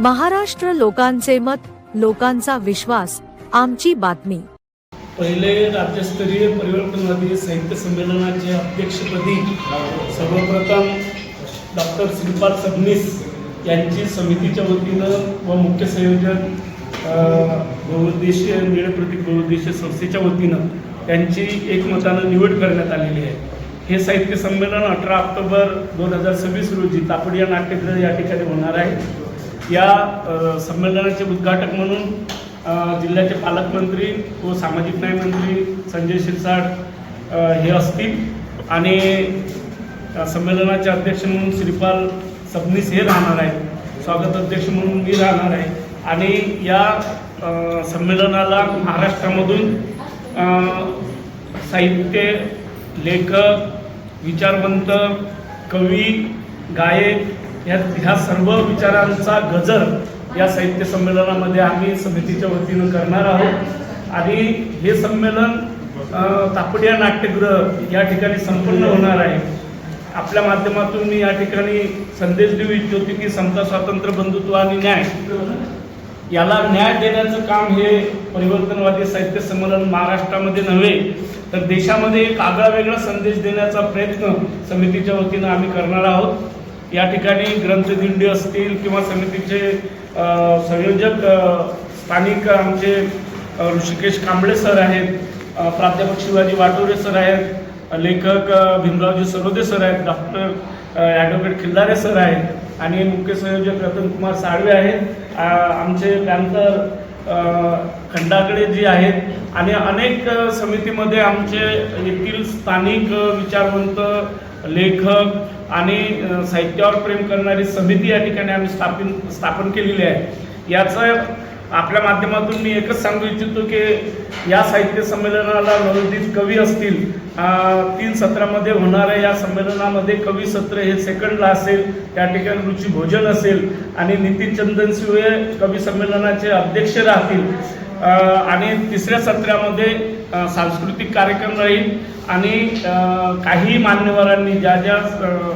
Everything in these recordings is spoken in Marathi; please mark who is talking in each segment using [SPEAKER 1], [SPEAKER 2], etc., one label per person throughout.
[SPEAKER 1] महाराष्ट्र लोकांचे मत, लोकांचा विश्वास, आमची बातमी।
[SPEAKER 2] पहिले राज्यस्तरीय परिवर्तनवादी साहित्य संमेलनाचे अध्यक्षपदी सर्वप्रथम डॉक्टर श्रीपाल सबनीस यांची समितीच्या वतीनं व मुख्य संयोजक बहुउद्देशीय निळप्रतीक बहुउद्देशीय संस्थेच्या वतीनं त्यांची एकमतानं निवड करण्यात आलेली आहे। हे साहित्य संमेलन 18 ऑक्टोबर 2026 रोजी तापड या नाट्यगृह या ठिकाणी होणार आहे। या संमेलनाचे उद्घाटक म्हणून जिल्ह्याचे पालकमंत्री व सामाजिक न्याय मंत्री संजय शिरसाट हे असतील आणि संमेलनाचे अध्यक्ष म्हणून श्रीपाल सबनीस हे राहणार आहेत। स्वागत अध्यक्ष म्हणून मी राहणार आहे आणि या संमेलनाला महाराष्ट्रामधून साहित्य लेखक, विचारवंत, कवी, गायक ह्या सर्व विचारांचा गजर या साहित्य संमेलनामध्ये आम्ही समितीच्या वतीनं करणार आहोत आणि हे संमेलन तापड या नाट्यगृह या ठिकाणी संपन्न होणार आहे। आपल्या माध्यमातून मी या ठिकाणी संदेश देऊ इच्छितो की समता, स्वातंत्र्य, बंधुत्व आणि न्याय याला न्याय देण्याचं काम हे परिवर्तनवादी साहित्य संमेलन महाराष्ट्रामध्ये नव्हे तर देशामध्ये एक आगळा वेगळा संदेश देण्याचा प्रयत्न समितीच्या वतीनं आम्ही करणार आहोत। या ठिकाणी ग्रंथदिंडी असतील किंवा समितीचे संयोजक स्थानिक आमचे ऋषिकेश कांबळे सर आहेत, प्राध्यापक शिवाजी वाटोरे सर आहेत, लेखक भीमरावजी सरोदे सर आहेत, डॉक्टर ॲडव्होकेट खिल्लारे सर आहेत आणि मुख्य संयोजक रतनकुमार साळवे आहेत, आमचे पॅन्थर खंडाकडे जी आहेत आणि अनेक समितीमध्ये आमचे येथील स्थानिक विचारवंत, लेखक आणि साहित्यावर प्रेम करणारी समिती या ठिकाणी आम्ही स्थापन केलेली आहे। याचं आपल्या माध्यमातून मी एकच सांगू इच्छितो की या साहित्य संमेलनाला नवोदित कवी असतील। 3 सत्रामध्ये होणाऱ्या या संमेलनामध्ये कवी सत्र हे सेकंडला असेल, त्या ठिकाणी रुची भोजन असेल आणि नितीन चंदनशिव हे कवी संमेलनाचे अध्यक्ष राहतील आणि 3ऱ्या सत्रामध्ये सांस्कृतिक कार्यक्रम राहील आणि काही मान्यवरांनी ज्या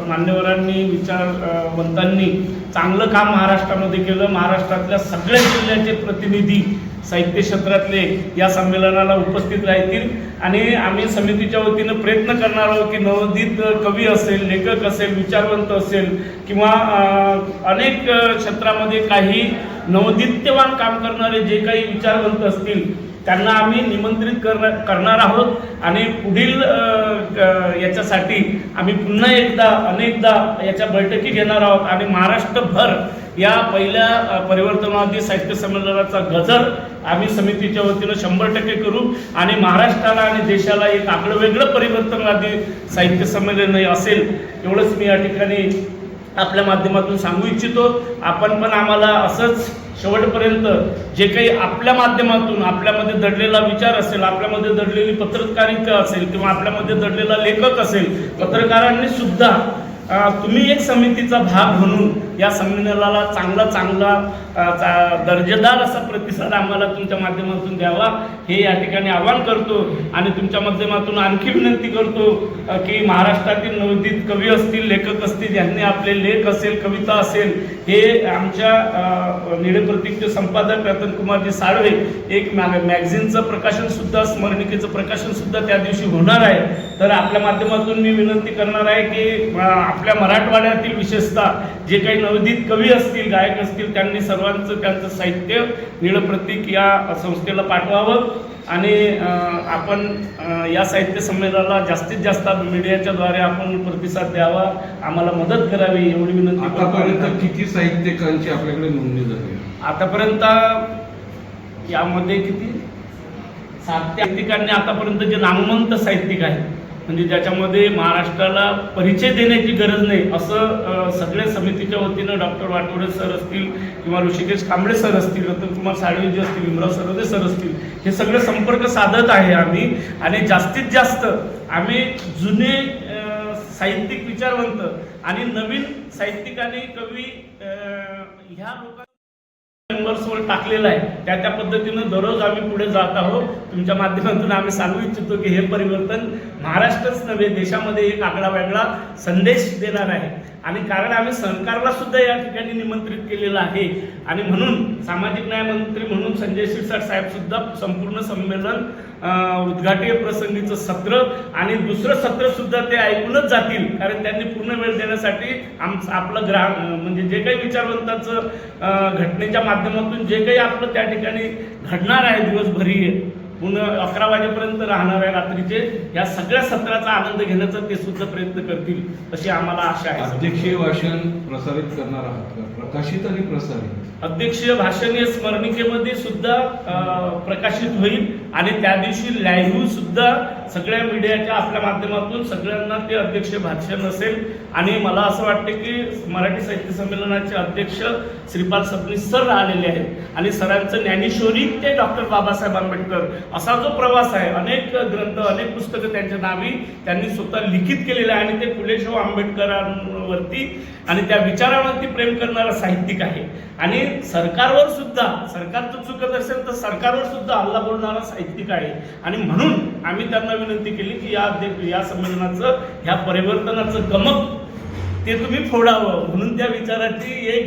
[SPEAKER 2] मान्यवरांनी विचारवंतांनी चांगलं काम महाराष्ट्रामध्ये केलं, महाराष्ट्रातल्या सगळ्या जिल्ह्याचे प्रतिनिधी साहित्य क्षेत्रातले या संमेलनाला उपस्थित राहतील आणि आम्ही समितीच्या वतीनं प्रयत्न करणार आहोत की नवोदित कवी असेल, लेखक असेल, विचारवंत असेल किंवा अनेक क्षेत्रामध्ये काही नवोदित्यवान काम करणारे जे काही विचारवंत असतील त्यांना आम्ही निमंत्रित करणार आहोत आणि पुढील याच्यासाठी आम्ही पुन्हा अनेकदा याच्या बैठकी घेणार आहोत आणि महाराष्ट्रभर या पहिल्या परिवर्तनवादी साहित्य संमेलनाचा गजर आम्ही समितीच्या वतीनं 100% करू आणि महाराष्ट्राला आणि देशाला एक आगळं वेगळं परिवर्तनवादी साहित्य संमेलन असेल एवढंच मी या ठिकाणी आपल्या माध्यमातून सांगू इच्छितो। आपण पण आम्हाला असंच शेवटपर्यंत जे काही आपल्या माध्यमातून आपल्यामध्ये दडलेला विचार असेल, आपल्यामध्ये दडलेली पत्रकारिता असेल किंवा आपल्यामध्ये दडलेला लेखक असेल, पत्रकारांनी सुद्धा तुम्ही एक समितीचा भाग म्हणून या संमेलनाला चांगला दर्जेदार असा प्रतिसाद आम्हाला तुमच्या माध्यमातून द्यावा हे या ठिकाणी आवाहन करतो आणि तुमच्या माध्यमातून आणखी विनंती करतो की महाराष्ट्रातील नवोदित कवी असतील, लेखक असतील, यांनी आपले लेख असेल, कविता असेल हे आमच्या निळप्रतीकचे संपादक रतनकुमारजी साळवे एक मॅगझिनचं प्रकाशन सुद्धा, स्मरणिकेचं प्रकाशन सुद्धा त्या दिवशी होणार आहे। तर आपल्या माध्यमातून मी विनंती करणार आहे की आपल्या मराठवाड्यातील विशेषतः जे काही नवोदित कवी असतील, गायक असतील त्यांनी सर्वांचं त्यांचं साहित्य निळप्रतीक या संस्थेला पाठवावं आणि आपण या साहित्य संमेलनाला जास्तीत जास्त मीडियाच्या द्वारे आपण प्रतिसाद द्यावा, आम्हाला मदत करावी एवढी विनंती करतो।
[SPEAKER 3] आतापर्यंत किती साहित्यिकांची आपल्याकडे नोंदणी झाली?
[SPEAKER 2] आतापर्यंत यामध्ये किती 7 साहित्यिकांनी आतापर्यंत जे नामवंत साहित्यिक आहेत म्हणजे ज्याच्यामध्ये महाराष्ट्राला परिचय देण्याची गरज नाही असं सगळ्या समितीच्या वतीनं डॉक्टर वाटोरे सर असतील किंवा ऋषिकेश कांबळे सर असतील, रतनकुमार साळवे असतील, भीमराव सरोदे सर असतील, हे सगळे संपर्क साधत आहे आम्ही आणि जास्तीत जास्त आम्ही जुने साहित्यिक विचारवंत आणि नवीन साहित्यिक आणि कवी ह्या लोकांना मेंबर्सवर टाकलेला आहे त्या पद्धतीनं दररोज आम्ही पुढे जात आहोत. तुमच्या माध्यमातून आम्ही सांगू इच्छितो की हे परिवर्तन महाराष्ट्रच नव्हे देशामध्ये एक आगळा वेगळा संदेश देणार आहे. आणि कारण आम्ही सरकारला सुद्धा या ठिकाणी निमंत्रित केलेलं आहे आणि म्हणून सामाजिक न्याय मंत्री म्हणून संजय शिरसाट साहेब सुद्धा संपूर्ण संमेलन उद्घाटनीय प्रसंगीचं सत्र आणि दुसरं सत्र सुद्धा ते ऐकूनच जातील, कारण त्यांनी पूर्ण वेळ देण्यासाठी आपलं म्हणजे जे काही विचारवंतांचं घटनेच्या माध्यमातून जे काही आपलं त्या ठिकाणी घडणार आहे दिवसभरी पुन्हा 11 वाजेपर्यंत राहणार आहे रात्रीचे, या सगळ्या सत्राचा आनंद घेण्याचा ते सुद्धा प्रयत्न करतील अशी आम्हाला आशा आहे.
[SPEAKER 3] अध्यक्षीय भाषण प्रसारित करणार आहात का, प्रकाशित आणि प्रसारित?
[SPEAKER 2] अध्यक्षीय भाषण हे स्मरणिकेमध्ये सुद्धा प्रकाशित होईल आणि त्या दिवशी लाईव्ह सुद्धा सगळ्या मीडियाच्या आपल्या माध्यमातून सगळ्यांना ते अध्यक्षीय भाषण असेल. आणि मला असं वाटतं की मराठी साहित्य संमेलनाचे अध्यक्ष श्रीपाल सबनीस सर आलेले आहेत आणि सरांचं ज्ञानेश्वरी ते डॉक्टर बाबासाहेब आंबेडकर असा जो प्रवास आहे, अनेक ग्रंथ अनेक पुस्तकं त्यांच्या नावी त्यांनी स्वतः लिखित केलेलं आहे आणि ते फुले शाहू आंबेडकरांवरती आणि त्या विचारावरती प्रेम करणारा साहित्यिक आहे. आणि सरकारवर सुद्धा, सरकारचं चुकत असेल तर सरकारवर सुद्धा हल्ला बोलणारा साहित्यिक आहे. आणि म्हणून आम्ही त्यांना विनंती केली की या संमेलनाचं ह्या परिवर्तनाचं गमक ते तुम्ही फोडावं, म्हणून त्या विचाराची एक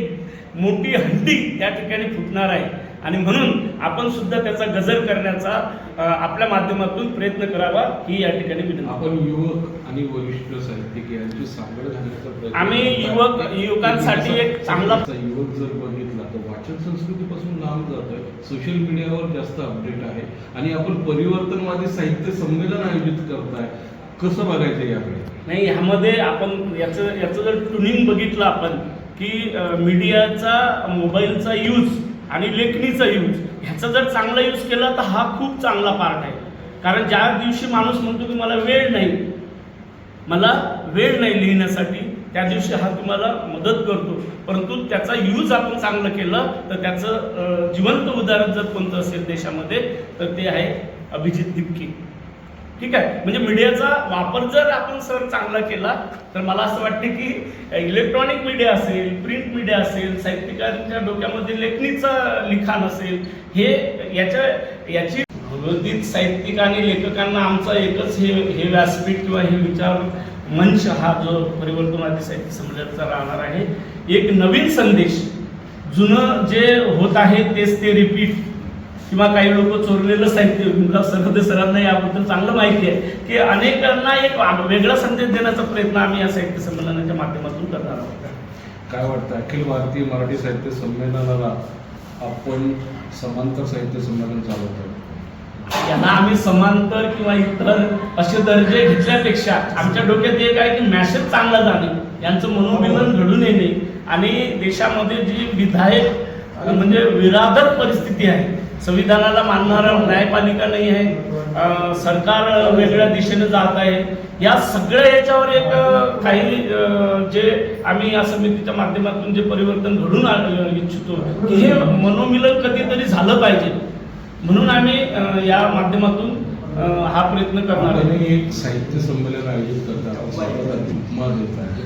[SPEAKER 2] मोठी हंडी त्या ठिकाणी फुटणार आहे आणि म्हणून आपण सुद्धा त्याचा गजर करण्याचा आपल्या माध्यमातून प्रयत्न करावा ही या ठिकाणी विनंती.
[SPEAKER 3] आपण युवक आणि वरिष्ठ साहित्यिक यांची सांगड घालण्याचा प्रयत्न
[SPEAKER 2] आम्ही युवकांसाठी एक चांगला
[SPEAKER 3] युवक जर बघितला तर वाचन संस्कृतीपासून लांब जातोय, सोशल मीडियावर जास्त अपडेट आहे आणि आपण परिवर्तनवादी साहित्य संमेलन आयोजित करताय, कसं बघायचं याकडे?
[SPEAKER 2] नाही, ह्यामध्ये आपण याचं जर ट्युनिंग बघितलं आपण की मीडियाचा, मोबाईलचा यूज आणि लेखणीचा यूज ह्याचा जर चांगला यूज केला तर हा खूप चांगला पार्ट आहे. कारण ज्या दिवशी माणूस म्हणतो की मला वेळ नाही लिहिण्यासाठी, त्या दिवशी हा तुम्हाला मदत करतो. परंतु त्याचा यूज आपण चांगलं केलं तर त्याचं जिवंत उदाहरण जर कोणतं असेल देशामध्ये तर ते आहे अभिजित दिपकी. ठीक आहे, म्हणजे मीडियाचा वापर जर आपण चांगला केला तर मला असं वाटतं की इलेक्ट्रॉनिक मीडिया असेल, प्रिंट मीडिया असेल, साहित्यिकांच्या डोक्यामध्ये लेखणीचं लिखाण असेल, याची विरोधित साहित्यिक आणि लेखकांना आमचा एकच हे व्यासपीठ किंवा हे विचार मंच हा जो परिवर्तनवादी साहित्य संमेलनाचा राहणार आहे. एक नवीन संदेश, जुनं जे होत आहे तेच ते रिपीट किंवा काही लोक चोरलेलं साहित्य, सरहदे सरांना याबद्दल चांगलं माहिती आहे की अनेकांना एक वेगळा संदेश देण्याचा प्रयत्न आम्ही या साहित्य संमेलनाच्या माध्यमातून करणार आहोत.
[SPEAKER 3] काय वाटतं, अखिल भारतीय मराठी साहित्य संमेलनाला आपण समांतर साहित्य संमेलन चालवतो?
[SPEAKER 2] यांना आम्ही समांतर किंवा इतर असे दर्जे घेतल्यापेक्षा आमच्या डोक्यात एक आहे की मॅसेज चांगला जाणे, यांचं मनोमिलन घडून येणे आणि देशामध्ये जी विधायक म्हणजे विराधक परिस्थिती आहे, संविधानाला मानणारा न्यायपालिका नाही आहे, सरकार वेगळ्या दिशेने जात आहे, या सगळ्या याच्यावर एक काही जे आम्ही या समितीच्या माध्यमातून जे परिवर्तन घडून इच्छितो की हे मनोमिलन कधीतरी झालं पाहिजे, म्हणून आम्ही या माध्यमातून हा प्रयत्न करणार आहे.
[SPEAKER 3] एक साहित्य संमेलन आयोजित करतात, उपमा देत आहे,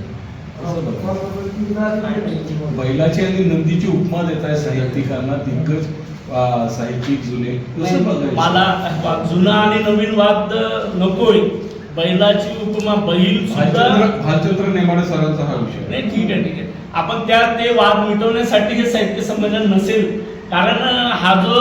[SPEAKER 3] बैलाची आणि नंदीची उपमा देत आहे साहित्यिकांना, दिग्गज साहित्यिक जुने.
[SPEAKER 2] मला जुना आणि नवीन वाद नकोय, बैलाची उपमा, बैल सुद्धा
[SPEAKER 3] भालचंद्र नेमाडे सरांचा हा विषय
[SPEAKER 2] नाही. ठीक आहे, आपण ते वाद मिटवण्यासाठी हे साहित्य संमेलन नसेल, कारण हा जो